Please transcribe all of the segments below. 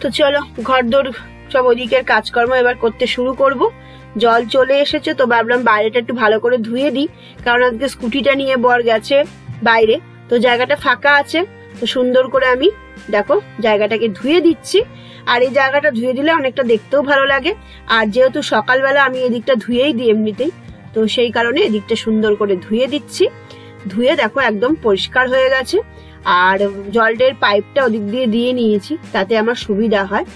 তো চলো ঘরদোর সব ওদিকের কাজকর্ম এবার করতে শুরু করব। জল চলে এসেছে, তো ভাবলাম বাইরেটা একটু ভালো করে ধুয়ে দিই, কারণ আজকে স্কুটিটা নিয়ে বর গেছে বাইরে, তো জায়গাটা ফাঁকা আছে। তো সুন্দর করে আমি দেখো জায়গাটাকে ধুয়ে দিচ্ছি। আর এই জায়গাটা ধুয়ে দিলে অনেকটা দেখতেও ভালো লাগে। আর যেহেতু সকালবেলা আমি এদিকটা ধুয়েই দিই এমনিতেই, তো সেই কারণে এদিকটা সুন্দর করে ধুয়ে দিচ্ছি। ধুয়ে দেখো একদম পরিষ্কার হয়ে গেছে। আর জলের পাইপটা ওদিক দিয়ে দিয়ে নিয়েছি, তাতে আমার সুবিধা হয়,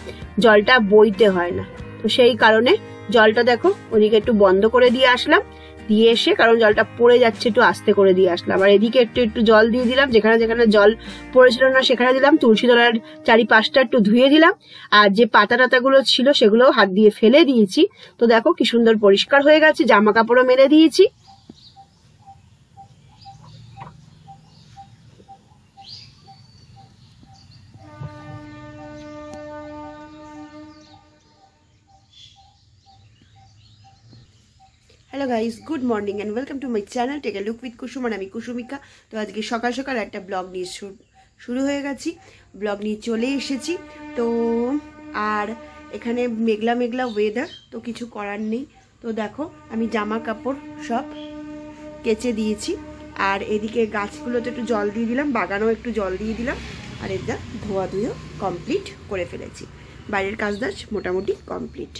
জলটা বইতে হয় না। তো সেই কারণে জলটা দেখো ওদিকে একটু বন্ধ করে দিয়ে আসলাম, দিয়ে এসে কারণ জলটা পড়ে যাচ্ছে একটু আস্তে করে দিয়ে আসলাম। আর এদিকে একটু একটু জল দিয়ে দিলাম, যেখানে যেখানে জল পড়েছিল না সেখানে দিলাম। তুলসী তলার চারিপাশটা একটু ধুয়ে দিলাম। আর যে পাতা টাতাগুলো ছিল সেগুলো হাত দিয়ে ফেলে দিয়েছি। তো দেখো কি সুন্দর পরিষ্কার হয়ে গেছে। জামা কাপড়ও মেলে দিয়েছি। Hello guys, good morning and welcome to my channel take a look with Kusum. আর আমি কুসুমিকা। তো আজকে সকাল সকাল একটা ব্লগ নিয়ে শুরু হয়ে গেছি, ব্লগ নিয়ে চলে এসেছি। তো আর এখানে মেঘলা মেঘলা ওয়েদার, তো কিছু করার নেই। তো দেখো আমি জামা কাপড় সব কেচে দিয়েছি। আর এদিকে গাছগুলোতে একটু জল দিয়ে দিলাম, বাগানেও একটু জল দিয়ে দিলাম। আর এটা ধোয়া ধুয়েও কমপ্লিট করে ফেলেছি। বাইরের কাজবাজ মোটামুটি কমপ্লিট।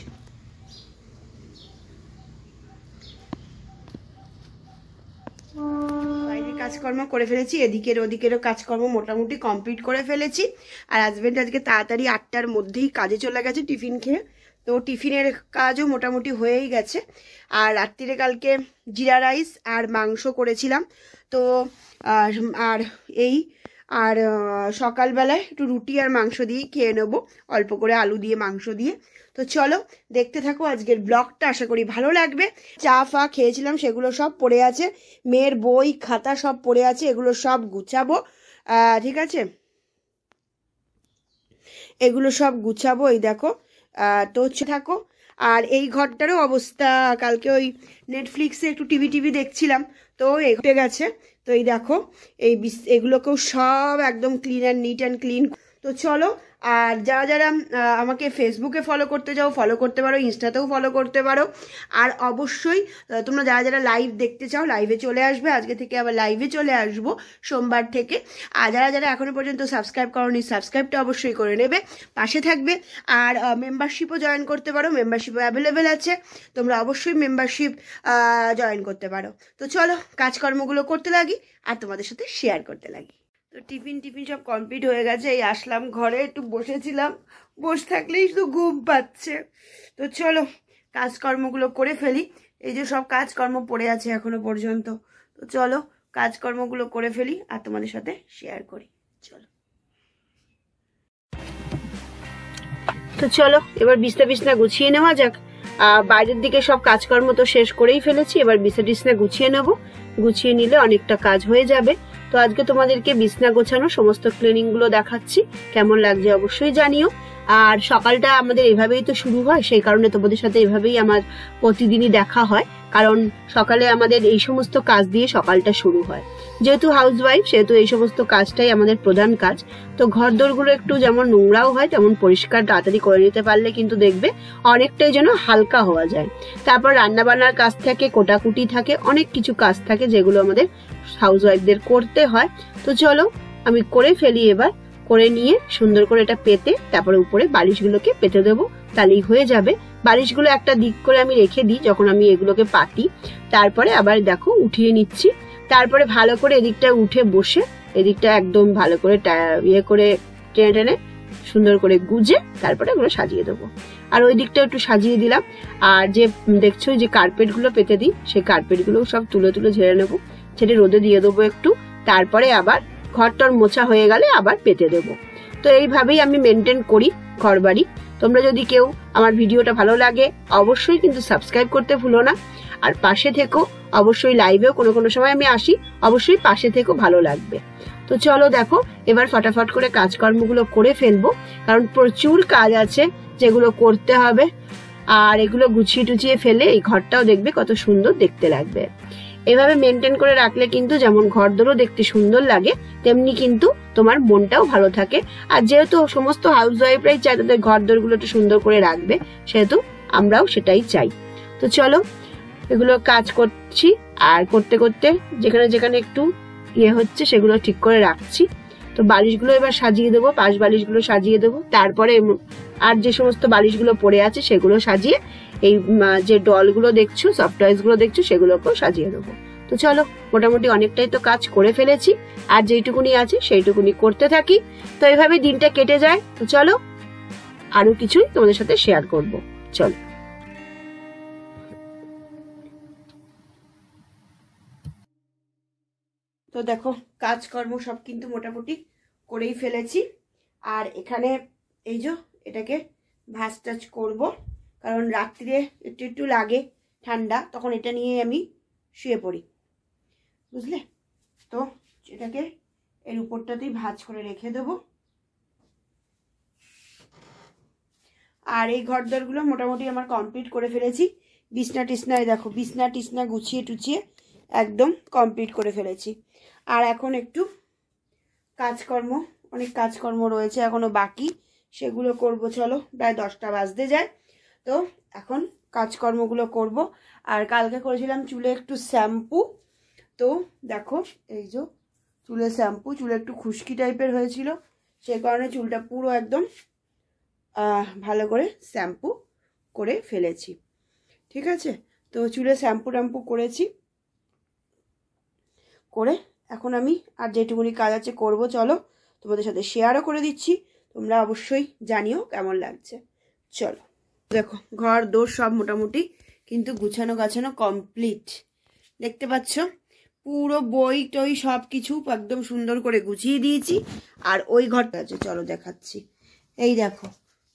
কাজকর্ম করে ফেলেছি, এদিকের ওদিকেরও কাজকর্ম মোটামুটি কমপ্লিট করে ফেলেছি। আর হাজবেন্ড আজকে তাড়াতাড়ি 8টার মধ্যেই কাজে চলে গেছে টিফিন খেয়ে। তো টিফিনের কাজও মোটামুটি হয়েই গেছে। আর রাত্রিরে কালকে জিরা রাইস আর মাংস করেছিলাম। তো আর এই আর সকালবেলায় একটু রুটি আর মাংস দিয়েই খেয়ে নেবো, অল্প করে আলু দিয়ে মাংস দিয়ে। তো চলো দেখতে থাকো আজকের ব্লগটা, আশা করি ভালো লাগবে। চা ফা খেয়েছিলাম সেগুলো সব পড়ে আছে, মেয়ের বই খাতা সব পড়ে আছে, এগুলো সব গুছাবো। ঠিক আছে, এগুলো সব গুছাবো। এই দেখো, তো থাকো। আর এই ঘরটারও অবস্থা, কালকে ওই নেটফ্লিক্সে একটু টিভি দেখছিলাম, তো এগোতে গেছে। তো এই দেখো এগুলোকেও সব একদম clean and neat and clean. তো চলো, আর যারা যারা আমাকে ফেসবুকে ফলো করতে যাও ফলো করতে পারো, ইনস্টাতেও ফলো করতে পারো। আর অবশ্যই তোমরা যারা যারা লাইভ দেখতে চাও লাইভে চলে আসবে, আজকে থেকে আবার লাইভে চলে আসবো সোমবার থেকে। আর যারা যারা এখনো পর্যন্ত সাবস্ক্রাইব করোনি, সাবস্ক্রাইবটা অবশ্যই করে নেবে, পাশে থাকবে। আর মেম্বারশিপও জয়েন করতে পারো, মেম্বারশিপও অ্যাভেলেবেল আছে, তোমরা অবশ্যই মেম্বারশিপ জয়েন করতে পারো। তো চলো কাজকর্মগুলো করতে লাগি আর তোমাদের সাথে শেয়ার করতে লাগি। তো টিফিন সব কমপ্লিট হয়ে গেছে, এই আসলাম ঘরে, একটু বসেছিলাম, বসে থাকলেই শুধু ঘুম পাচ্ছে। তো চলো কাজকর্মগুলো করে ফেলি। এই যে সব কাজকর্ম পড়ে আছে এখনো পর্যন্ত, তো চলো কাজকর্মগুলো করে ফেলি আর তোমাদের সাথে শেয়ার করি। চলো, তো চলো এবার বিছনা গুছিয়ে নেওয়া যাক। বাইরের দিকে সব কাজকর্ম তো শেষ করেই ফেলেছি, এবার বিছনা গুছিয়ে নেব। গুছিয়ে নিলে অনেকটা কাজ হয়ে যাবে। তো আজকে তোমাদেরকে বিছনা গোছানো সমস্ত ক্লিনিং গুলো দেখাচ্ছি, কেমন লাগছে অবশ্যই জানিও। আর সকালটা আমাদের এভাবেই তো শুরু হয়, সেই কারণে তোমাদের সাথে এভাবেই আমার প্রতিদিনই দেখা হয়, কারণ সকালে আমাদের এই সমস্ত কাজ দিয়ে সকালটা শুরু হয়। যেহেতু হাউসওয়াইফ সেহেতু এই সমস্ত কাজটাই আমাদের প্রধান কাজ। তো ঘরদোরগুলো একটু যেমন নোংরাও হয় তেমন পরিষ্কার তাড়াতাড়ি করে নিতে পারলে কিন্তু দেখবে অনেকটাই যেন হালকা হওয়া যায়। তারপর রান্না বান্নার কাজ থাকে, কোটাকুটি থাকে, অনেক কিছু কাজ থাকে যেগুলো আমাদের হাউসওয়াইফদের করতে হয়। তো চলো আমি করে ফেলি এবার। করে নিয়ে সুন্দর করে এটা পেতে তারপরে উপরে বালিশগুলোকে পেতে দেবো, তাহলেই হয়ে যাবে। বালিশগুলো একটা দিক করে আমি রেখে দিই যখন আমি এগুলোকে পাতি। তারপরে আবার দেখো উঠিয়ে নিচ্ছি। তারপরে ভালো করে এদিকটা উঠে বসে এদিকটা একদম ভালো করে ইয়ে করে টেনে টেনে সুন্দর করে গুজে তারপরে এগুলো সাজিয়ে দেবো। আর ওই দিকটা একটু সাজিয়ে দিলাম। আর যে দেখছো যে কার্পেট গুলো পেতে দিই, সেই কার্পেট গুলো সব তুলে তুলে ঝেড়ে নেবো, ছেড়ে রোদে দিয়ে দেবো একটু। তারপরে আবার ঘরটার মোছা হয়ে গেলে আবার পেতে দেবো। তো এইভাবেই আমি মেনটেন করি ঘর বাড়ি। তোমরা যদি কেউ আমার ভিডিওটা ভালো লাগে অবশ্যই কিন্তু সাবস্ক্রাইব করতে ভুলো না। আর পাশে থেকো, অবশ্যই লাইভেও কোনো কোনো সময় আমি আসি, অবশ্যই পাশে থেকো, ভালো লাগবে। তো চলো দেখো এবার ফটাফট করে কাজকর্মগুলো করে ফেলবো, কারণ প্রচুর কাজ আছে যেগুলো করতে হবে। আর এগুলো গুছিয়ে টুছিয়ে ফেলে এই ঘরটাও দেখবে কত সুন্দর দেখতে লাগবে। এভাবে মেনটেন করে রাখলে কিন্তু যেমন ঘরদোরও দেখতে সুন্দর লাগে, তেমনি কিন্তু তোমার মনটাও ভালো থাকে। আর যেহেতু সমস্ত হাউসওয়াইফরাই চায় তাদের ঘরদোরগুলো একটু সুন্দর করে রাখবে, সেহেতু আমরাও সেটাই চাই। তো চলো এগুলো কাজ করছি, আর করতে করতে যেখানে যেখানে একটু ইয়ে হচ্ছে সেগুলো ঠিক করে রাখছি। তো বালিশগুলো এবার সাজিয়ে দেবো, পাশ বালিশগুলো সাজিয়ে দেবো, তারপরে আর যে সমস্ত বালিশগুলো পড়ে আছে সেগুলো সাজিয়ে এই যে ডলগুলো দেখছো, সফট টয়েস গুলো দেখছো, সেগুলোকেও সাজিয়ে দেবো। তো চলো মোটামুটি অনেকটাই তো কাজ করে ফেলেছি, আর যেইটুকুনি আছে সেইটুকুনি করতে থাকি। তো এইভাবে দিনটা কেটে যায়। তো চলো আরো কিছুই তোমাদের সাথে শেয়ার করব। চলো। তো দেখো কাজকর্ম সব কিন্তু মোটামুটি করেই ফেলেছি। আর এখানে এই যে এটাকে ভাঁজ টাজ করবো, কারণ রাত্রিরে একটু একটু লাগে ঠান্ডা, তখন এটা নিয়ে আমি শুয়ে পড়ি, বুঝলে। তো এটাকে এর উপরটাতেই ভাঁজ করে রেখে দেবো। আর এই ঘরদোরগুলো মোটামুটি আমার কমপ্লিট করে ফেলেছি। বিছনা টিছনায় দেখো, বিছনা টিছনা গুছিয়ে টুছিয়ে একদম কমপ্লিট করে ফেলেছি। আর এখন একটু কাজকর্ম, অনেক কাজকর্ম রয়েছে এখনো বাকি, সেগুলো করব। চলো প্রায় 10টা বাজতে যায়। তো এখন কাজকর্মগুলো করব। আর কালকে করেছিলাম চুলে একটু শ্যাম্পু। তো দেখো এই যে চুলে শ্যাম্পু, চুলে একটু খুশকি টাইপের হয়েছিল, সেই কারণে চুলটা পুরো একদম ভালো করে শ্যাম্পু করে ফেলেছি। ঠিক আছে, তো চুলে শ্যাম্পু ট্যাম্পু করেছি, করে এখন আমি আর যেটুকুনি কাজ আছে করব। চলো তোমাদের সাথে শেয়ারও করে দিচ্ছি, তোমরা অবশ্যই জানিও কেমন লাগছে। চলো দেখো ঘর দোর সব মোটামুটি কিন্তু গুছানো গাছানো কমপ্লিট, দেখতে পাচ্ছ পুরো বই টই সব কিছু একদম সুন্দর করে গুছিয়ে দিয়েছি। আর ওই ঘরটা আছে, চলো দেখাচ্ছি। এই দেখো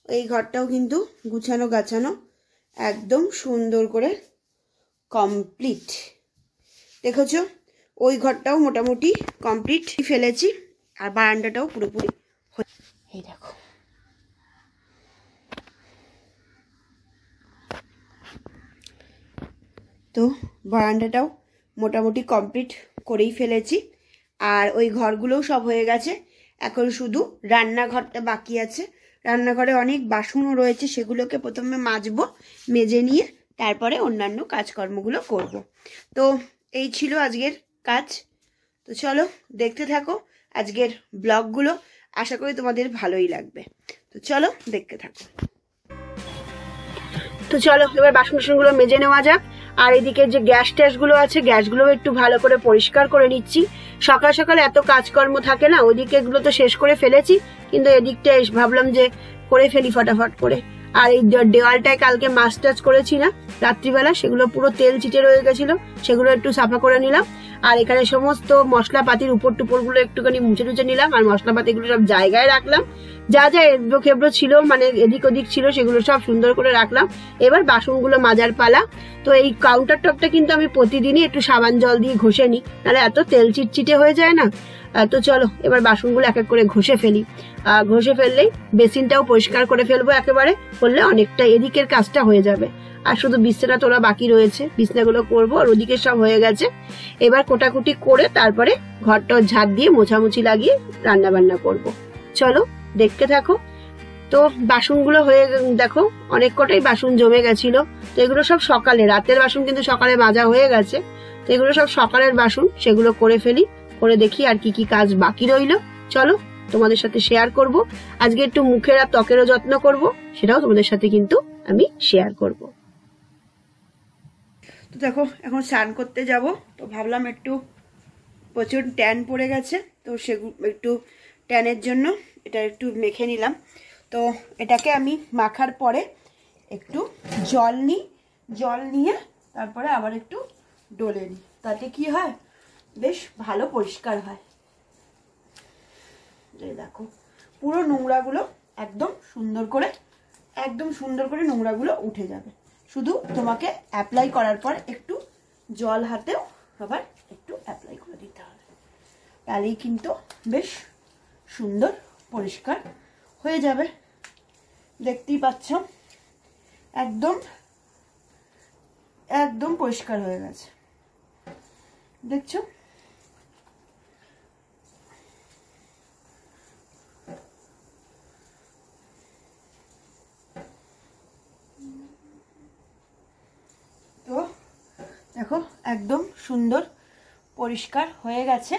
এই ঘরটাও কিন্তু গুছানো গাছানো একদম সুন্দর করে কমপ্লিট, দেখেছো। ওই ঘরটাও মোটামুটি কমপ্লিট ফেলেছি, আর বারান্দাটাও পুরোপুরি। এই দেখো তো বারান্দাটাও মোটামুটি কমপ্লিট করেই ফেলেছি। আর ওই ঘরগুলোও সব হয়ে গেছে, এখন শুধু রান্নাঘরটা বাকি আছে। রান্নাঘরে অনেক বাসনও রয়েছে, সেগুলোকে প্রথমে মাজবো, মেজে নিয়ে তারপরে অন্যান্য কাজকর্মগুলো করব। তো এই ছিল আজকের কাজ। তো চলো দেখতে থাকো আজকের ব্লগগুলো, আশা করি তোমাদের ভালোই লাগবে। তো চলো দেখতে থাকো। তো চলো এবার বাসন টাসনগুলো মেজে নেওয়া যাক। আর এদিকে যে গ্যাস ট্যাসগুলো আছে, গ্যাসগুলো একটু ভালো করে পরিষ্কার করে নিচ্ছি। সকাল সকাল এত কাজকর্ম থাকে না, ওইদিকে এগুলো তো শেষ করে ফেলেছি, কিন্তু এদিকটা ভাবলাম যে করে ফেলি ফটাফট করে। আর এই দেওয়ালটায় কালকে মাছ টাচ করেছি না রাত্রিবেলা, সেগুলো পুরো তেল চিটে রয়ে গেছিল, সেগুলো একটু সাফা করে নিলাম। আর এখানে সমস্ত মশলাপাতির উপর টুপর গুলো একটুখানি মুছে টুছে নিলাম, আর মশলাপাতিগুলো সব জায়গায় রাখলাম। যা যা এবড়ো খেবড়ো ছিল, মানে এদিক ওদিক ছিল, সেগুলো সব সুন্দর করে রাখলাম। এবার বাসনগুলো মাজার পালা। তো এই কাউন্টার টপটা কিন্তু আমি প্রতিদিনই একটু সাবান জল দিয়ে ঘষে নিই, নাহলে এত তেল চিটচিটে হয়ে যায় না। তো চলো এবার বাসনগুলো এক এক করে ঘষে ফেলি। ঘষে ফেললেই বেসিনটাও পরিষ্কার করে ফেলবো একেবারে, করলে অনেকটা এদিকের কাজটা হয়ে যাবে। আর শুধু বিছানা তোলা বাকি রয়েছে, বিছনাগুলো করবো, আর ওদিকে সব হয়ে গেছে। এবার কোটাকুটি করে তারপরে ঘরটা ঝাড় দিয়ে মোছামুছি লাগিয়ে রান্না বান্না করব। চলো দেখতে থাকো। তো বাসনগুলো হয়ে দেখো অনেক কটাই বাসন জমে গেছিল, তো এগুলো সব সকালে, রাতের বাসন কিন্তু সকালে মাজা হয়ে গেছে। তো এগুলো সব সকালের বাসন, সেগুলো করে ফেলি, করে দেখি আর কি কি কাজ বাকি রইলো। চলো তোমাদের সাথে শেয়ার করব। আজকে একটু মুখের আর ত্বকেরও যত্ন করব, সেটাও তোমাদের সাথে কিন্তু আমি শেয়ার করব। তো দেখো এখন স্নান করতে যাব, তো ভাবলাম একটু প্রচুর ট্যান পড়ে গেছে, তো সেগুলো একটু ট্যানের জন্য এটা একটু মেখে নিলাম। তো এটাকে আমি মাখার পরে একটু জল নিই, জল নিয়ে তারপরে আবার একটু ডলে নিই, তাতে কি হয় বেশ ভালো পরিষ্কার হয়। এই দেখো পুরো নোংরাগুলো একদম সুন্দর করে নোংরাগুলো উঠে যাবে। শুধু তোমাকে অ্যাপ্লাই করার পর একটু জল হাতেও আবার একটু অ্যাপ্লাই করে দিতে হবে, তাহলেই কিন্তু বেশ সুন্দর পরিষ্কার হয়ে যাবে। দেখতেই পাচ্ছ একদম একদম পরিষ্কার হয়ে গেছে। দেখছো? তো দেখো একদম সুন্দর পরিষ্কার হয়ে গেছে।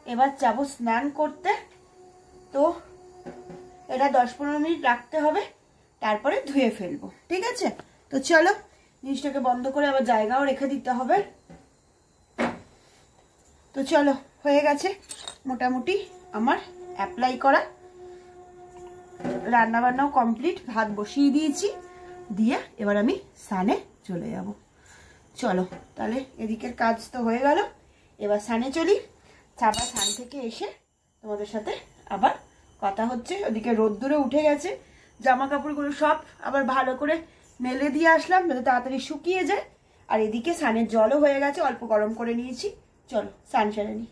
এবার যাবো স্নান করতে। তো এটা 10-15 মিনিট রাখতে হবে, তারপরে ধুয়ে ফেলবো, ঠিক আছে? তো চলো জিনিসটাকে বন্ধ করে আবার জায়গাও রেখে দিতে হবে। তো চলো, হয়ে গেছে মোটামুটি আমার অ্যাপ্লাই করা, রান্না বান্নাও কমপ্লিট, ভাত বসিয়ে দিয়েছি, দিয়ে এবার আমি স্নানে চলে যাব। চলো তাহলে এদিকের কাজ তো হয়ে গেল, এবার স্নানে চলি। আবার স্নান থেকে এসে তোমাদের সাথে আবার কথা হচ্ছে। ওদিকে রোদ্দুরে উঠে গেছে, জামা কাপড়গুলো সব আবার ভালো করে মেলে দিয়ে আসলাম যাতে তাড়াতাড়ি শুকিয়ে যায়। আর এদিকে স্নানের জলও হয়ে গেছে, অল্প গরম করে নিয়েছি। চলো স্নান সেরে নিই।